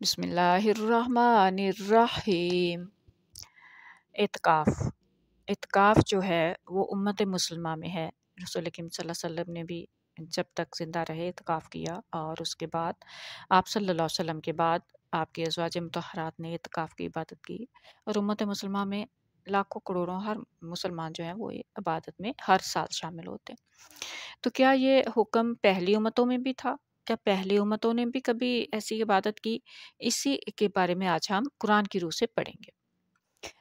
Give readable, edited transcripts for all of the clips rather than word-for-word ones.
بسم اللہ الرحمن الرحیم۔ اعتکاف اعتکاف جو ہے وہ امت مسلمہ میں ہے۔ رسول کریم صلی اللہ علیہ وسلم نے بھی جب تک زندہ رہے اعتکاف کیا، اور اس کے بعد آپ صلی اللہ علیہ وسلم کے بعد آپ کے ازواج مطہرات نے اعتکاف کی عبادت کی، اور امت مسلمہ میں لاکھوں کروڑوں ہر مسلمان جو ہیں وہ عبادت میں ہر سال شامل ہوتے ہیں۔ تو کیا یہ حکم پہلی امتوں میں بھی تھا؟ کیا پہلی امتوں نے بھی کبھی ایسی عبادت کی؟ اسی کے بارے میں آج ہم قرآن کی روح سے پڑھیں گے۔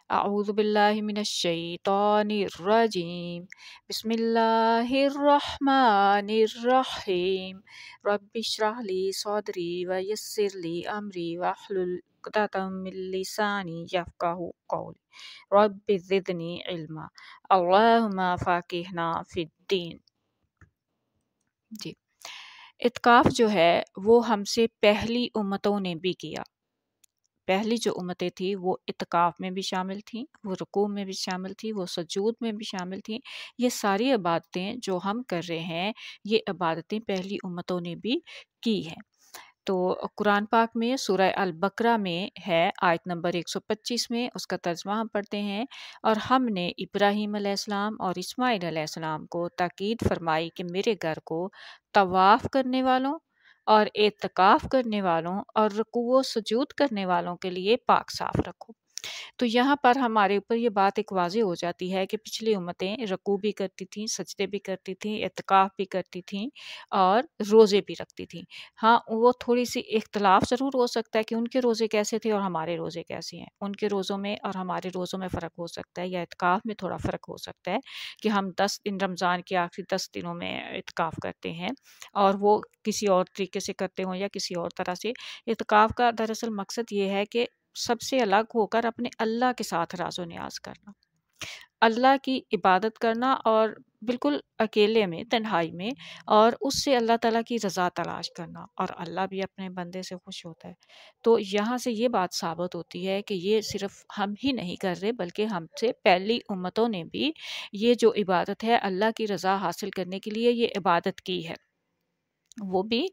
اعوذ باللہ من الشیطان الرجیم، بسم اللہ الرحمن الرحیم، رب اشرح لی صدری ویسر لی امری واحلل عقدۃ من لسانی یفقہوا قولی رب زدنی علما اللہم فقہنا فی الدین۔ جی، اعتکاف جو ہے وہ ہم سے پہلی امتوں نے بھی کیا۔ پہلی جو امتیں تھیں وہ اعتکاف میں بھی شامل تھیں، وہ رکوع میں بھی شامل تھیں، وہ سجود میں بھی شامل تھیں۔ یہ ساری عبادتیں جو ہم کر رہے ہیں، یہ عبادتیں پہلی امتوں نے بھی کی ہیں۔ تو قرآن پاک میں سورہ البقرہ میں ہے آیت نمبر 125 میں، اس کا ترجمہ ہم پڑھتے ہیں۔ اور ہم نے ابراہیم علیہ السلام اور اسماعیل علیہ السلام کو تاکید فرمائی کہ میرے گھر کو طواف کرنے والوں اور اعتکاف کرنے والوں اور رکوع و سجود کرنے والوں کے لیے پاک صاف رکھو۔ تو یہاں پر ہمارے اوپر یہ بات ایک واضح ہو جاتی ہے کہ پچھلی امتیں رکوع بھی کرتی تھیں، سجدے بھی کرتی تھیں، اعتکاف بھی کرتی تھیں اور روزے بھی رکھتی تھیں۔ ہاں، وہ تھوڑی سی اختلاف ضرور ہو سکتا ہے کہ ان کے روزے کیسے تھے اور ہمارے روزے کیسے ہیں، ان کے روزوں میں اور ہمارے روزوں میں فرق ہو سکتا ہے، یا اعتکاف میں تھوڑا فرق ہو سکتا ہے کہ ہم 10 دن رمضان کے آخری 10 دنوں میں اعتکاف کرتے ہیں اور وہ کسی اور طریقے سے کرتے ہوں یا کسی اور طرح سے۔ اعتکاف کا دراصل مقصد یہ ہے کہ سب سے الگ ہو کر اپنے اللہ کے ساتھ راز و نیاز کرنا، اللہ کی عبادت کرنا، اور بالکل اکیلے میں، تنہائی میں، اور اس سے اللہ تعالیٰ کی رضا تلاش کرنا، اور اللہ بھی اپنے بندے سے خوش ہوتا ہے۔ تو یہاں سے یہ بات ثابت ہوتی ہے کہ یہ صرف ہم ہی نہیں کر رہے، بلکہ ہم سے پہلی امتوں نے بھی یہ جو عبادت ہے اللہ کی رضا حاصل کرنے کے لیے یہ عبادت کی ہے، وہ بھی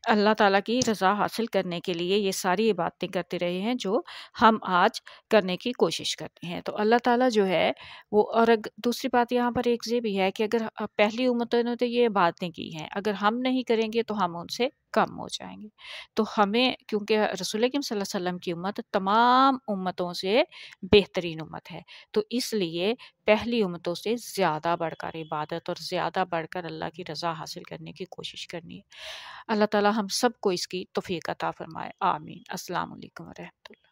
اللہ تعالیٰ کی رضا حاصل کرنے کے لیے یہ ساری عبادتیں کرتے رہے ہیں جو ہم آج کرنے کی کوشش کرتے ہیں۔ تو اللہ تعالیٰ جو ہے وہ، اور دوسری بات یہاں پر ایک یہ بھی ہے کہ اگر پہلی امتوں نے تو یہ عبادتیں کی ہیں، اگر ہم نہیں کریں گے تو ہم ان سے کم ہو جائیں گے۔ تو ہمیں، کیونکہ رسول اکرم صلی اللہ علیہ وسلم کی امت تمام امتوں سے بہترین امت ہے، تو اس لیے پہلی امتوں سے زیادہ بڑھ کر عبادت اور زیادہ بڑھ کر اللہ کی رضا حاصل کرنے کی کوشش کرنی ہے۔ اللہ تعالیٰ ہم سب کو اس کی توفیق عطا فرمائے، آمین۔ السلام علیکم ورحمۃ اللہ۔